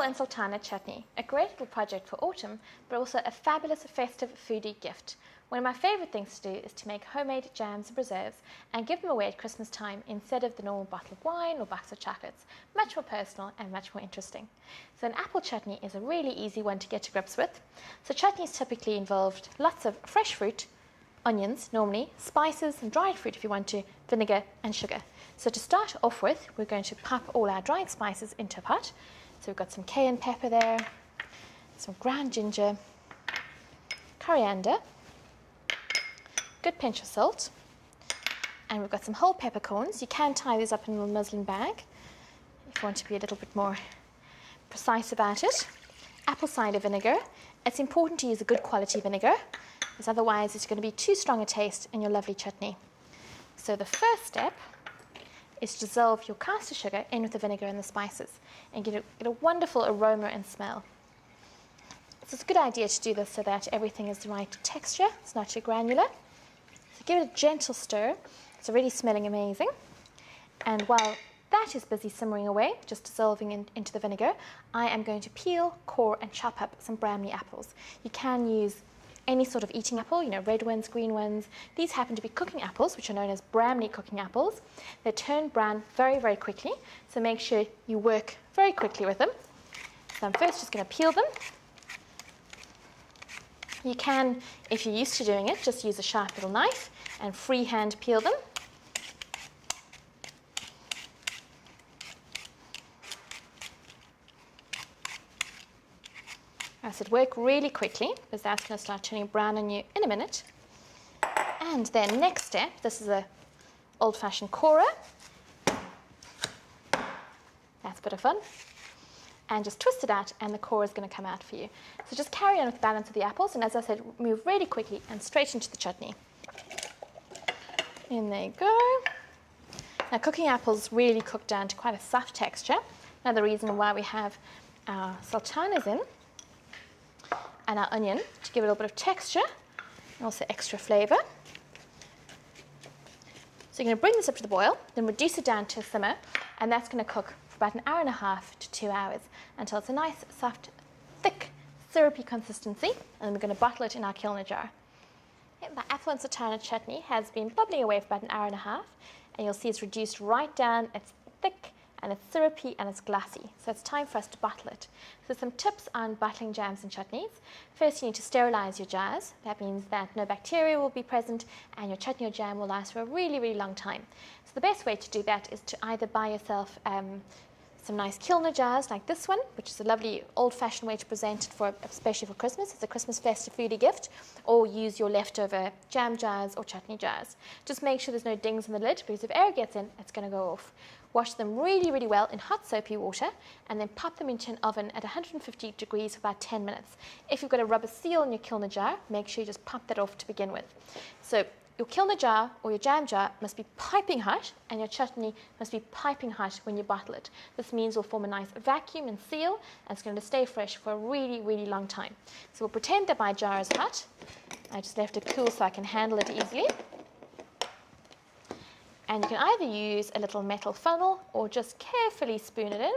and Sultana Chutney, a great little project for autumn, but also a fabulous festive foodie gift. One of my favourite things to do is to make homemade jams and preserves and give them away at Christmas time instead of the normal bottle of wine or box of chocolates. Much more personal and much more interesting. So an apple chutney is a really easy one to get to grips with. So chutneys typically involved lots of fresh fruit, onions normally, spices and dried fruit if you want to, vinegar and sugar. So to start off with, we're going to pop all our dried spices into a pot. So we've got some cayenne pepper there, some ground ginger, coriander, good pinch of salt, and we've got some whole peppercorns. You can tie these up in a little muslin bag if you want to be a little bit more precise about it. Apple cider vinegar. It's important to use a good quality vinegar, because otherwise it's going to be too strong a taste in your lovely chutney. So the first step is to dissolve your caster sugar in with the vinegar and the spices and get a wonderful aroma and smell. So it's a good idea to do this so that everything is the right texture, it's not too granular. So give it a gentle stir. It's already smelling amazing. And while that is busy simmering away, just dissolving into the vinegar, I am going to peel, core and chop up some Bramley apples. You can use any sort of eating apple, you know, red ones, green ones. These happen to be cooking apples, which are known as Bramley cooking apples. They turn brown very, very quickly, so make sure you work very quickly with them. So I'm first just going to peel them. You can, if you're used to doing it, just use a sharp little knife and freehand peel them. I said work really quickly, because that's going to start turning brown on you in a minute. And then next step, this is a old-fashioned corer. That's a bit of fun. And just twist it out and the core is going to come out for you. So just carry on with the balance of the apples, and as I said, move really quickly and straight into the chutney. In they go. Now cooking apples really cook down to quite a soft texture. Another reason why we have our sultanas in, and our onion to give it a little bit of texture and also extra flavour. So you're going to bring this up to the boil, then reduce it down to a simmer, and that's going to cook for about an hour and a half to 2 hours until it's a nice, soft, thick, syrupy consistency, and then we're going to bottle it in our Kilner jar. My apple and sultana chutney has been bubbling away for about an hour and a half, and you'll see it's reduced right down, it's thick, and it's syrupy and it's glassy. So it's time for us to bottle it. So some tips on bottling jams and chutneys. First, you need to sterilize your jars. That means that no bacteria will be present and your chutney or jam will last for a really, really long time. So the best way to do that is to either buy yourself some nice Kilner jars like this one, which is a lovely old-fashioned way to present it, especially for Christmas. It's a Christmas festive foodie gift. Or use your leftover jam jars or chutney jars. Just make sure there's no dings in the lid, because if air gets in, it's going to go off. Wash them really, really well in hot soapy water, and then pop them into an oven at 150 degrees for about 10 minutes. If you've got a rubber seal in your Kilner jar, make sure you just pop that off to begin with. So your Kilner jar or your jam jar must be piping hot, and your chutney must be piping hot when you bottle it. This means we'll form a nice vacuum and seal, and it's going to stay fresh for a really, really long time. So we'll pretend that my jar is hot. I just left it cool so I can handle it easily. And you can either use a little metal funnel or just carefully spoon it in.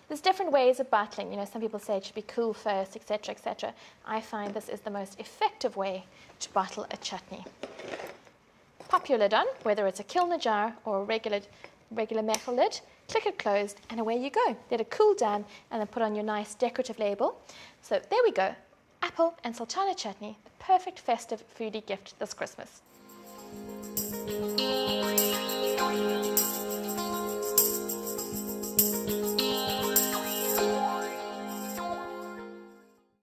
There's different ways of bottling. You know, some people say it should be cool first, etc., etc. I find this is the most effective way to bottle a chutney. Pop your lid on, whether it's a Kilner jar or a regular metal lid. Click it closed, and away you go. Let it cool down, and then put on your nice decorative label. So there we go. Apple and sultana chutney, the perfect festive foodie gift this Christmas.